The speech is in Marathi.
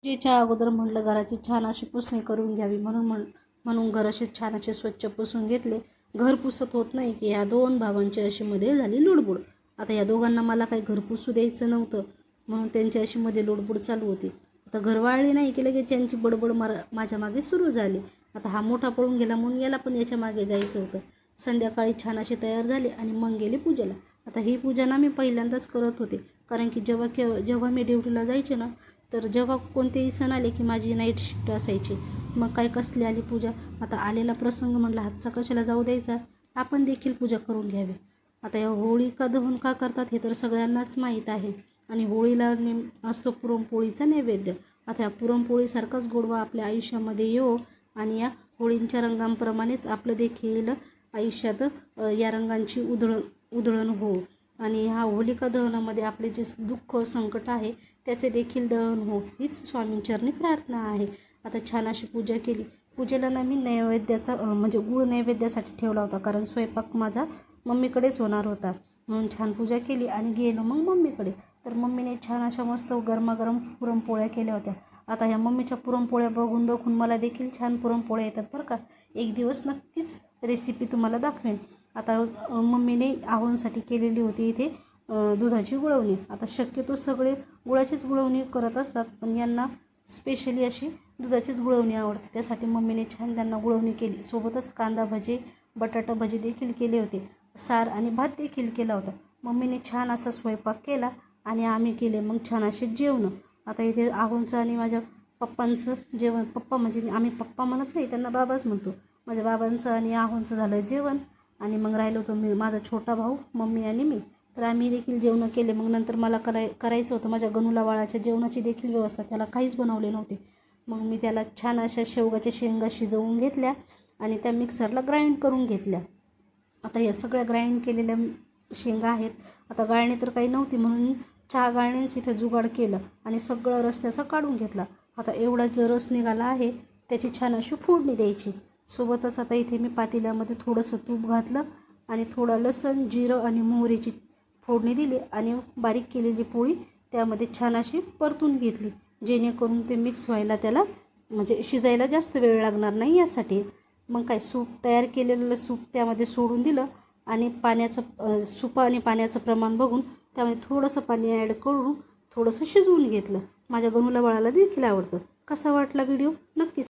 पूजेच्या अगोदर म्हटलं घराची छान अशी पुसणी करून घ्यावी म्हणून घर असे छान असे स्वच्छ पुसून घेतले. घर पुसत होत नाही की या दोन भावांची अशी मध्ये झाली लुडबुड. आता या दोघांना मला काही घर पुसू द्यायचं नव्हतं म्हणून त्यांची अशी मध्ये लुडबुड चालू होती. आता घर वाळली नाही की लगेच त्यांची बडबड माझ्या मागे सुरू झाली. आता हा मोठा पळून गेला म्हणून याला पण याच्या मागे जायचं होतं. संध्याकाळी छान अशी तयार झाली आणि मग गेली पूजेला. आता ही पूजा ना मी पहिल्यांदाच करत होते, कारण की जेव्हा मी ड्युटीला जायचे ना, तर जेव्हा कोणतेही सण आले की माझी नाईट शिफ्ट असायची. मग काय कसली आली पूजा. आता आलेला प्रसंग म्हटला हातचा कशाला जाऊ द्यायचा, आपण देखील पूजा करून घ्यावी. आता या होळिका दहन का करतात हे तर सगळ्यांनाच माहीत आहे. आणि होळीला असतो पुरणपोळीचा नैवेद्य. आता या पुरणपोळीसारखाच गोडवा आपल्या आयुष्यामध्ये येवो आणि या होळींच्या रंगांप्रमाणेच आपलं देखील आयुष्यात या रंगांची उधळण हो. आणि ह्या होलिका दहनामध्ये आपले जे दुःख संकट आहे त्याचे देखील दहन हो, हीच स्वामींचरणी प्रार्थना आहे. आता छान अशी पूजा केली. पूजेला ना मी नैवेद्याचा म्हणजे गूळ नैवेद्यासाठी ठेवला होता, कारण स्वयंपाक माझा मम्मीकडेच होणार होता. म्हणून छान पूजा केली आणि गेलो मग मम्मीकडे. तर मम्मीने छान अशा मस्त गरमागरम पुरणपोळ्या केल्या होत्या. आता ह्या मम्मीच्या पुरणपोळ्या बघून मला देखील छान पुरणपोळ्या येतात बरं का. एक दिवस नक्कीच रेसिपी तुम्हाला दाखवेन. आता मम्मीने आहोंसाठी केलेली होती इथे दुधाची गुळवणी. आता शक्यतो सगळे गुळाचीच गुळवणी करत असतात, पण यांना स्पेशली अशी दुधाचीच गुळवणी आवडते. त्यासाठी मम्मीने छान त्यांना गुळवणी केली. सोबतच कांदा भजी, बटाटा भजी देखील केले होते. सार आणि भात देखील केला होता. मम्मीने छान असा स्वयंपाक केला आणि आम्ही केले मग छान असे जेवण. आता इथे आहोंचं आणि माझ्या पप्पांचं जेवण, पप्पा म्हणजे आम्ही पप्पा म्हणत नाही, त्यांना बाबाच म्हणतो. माझ्या बाबांचं आणि आहोंचं झालं जेवण आणि मग राहिलो होतो माझा छोटा भाऊ, मम्मी आणि मी. तर आम्ही देखील जेवणं केले. मग नंतर मला करायचं होतं माझ्या गणूला बाळाच्या जेवणाची देखील व्यवस्था. त्याला काहीच बनवले नव्हते. मग मी त्याला छान अशा शेवगाच्या शेंगा शिजवून घेतल्या आणि त्या मिक्सरला ग्राइंड करून घेतल्या. आता या सगळ्या ग्राइंड केलेल्या शेंगा आहेत. आता गाळणी तर काही नव्हती म्हणून चहा गाळणीच इथे जुगाड केलं आणि सगळं रस त्याचा काढून घेतला. आता एवढा जो रस निघाला आहे त्याची छान अशी फोडणी द्यायची. सोबतच आता इथे मी पातेल्यामध्ये थोडंसं तूप घातलं आणि थोडं लसण, जिरं आणि मोहरीची फोडणी दिली आणि बारीक केलेली पोळी त्यामध्ये छान अशी परतून घेतली, जेणेकरून ते मिक्स व्हायला त्याला म्हणजे शिजायला जास्त वेळ लागणार नाही यासाठी. मग काय सूप तयार केलेलं सूप त्यामध्ये सोडून दिलं आणि सूप आणि पाण्याचं प्रमाण बघून त्यामध्ये थोडंसं पाणी ॲड करून थोडंसं शिजवून घेतलं. माझ्या गणूला बाळाला देखील आवडतं. कसा वाटला व्हिडिओ नक्की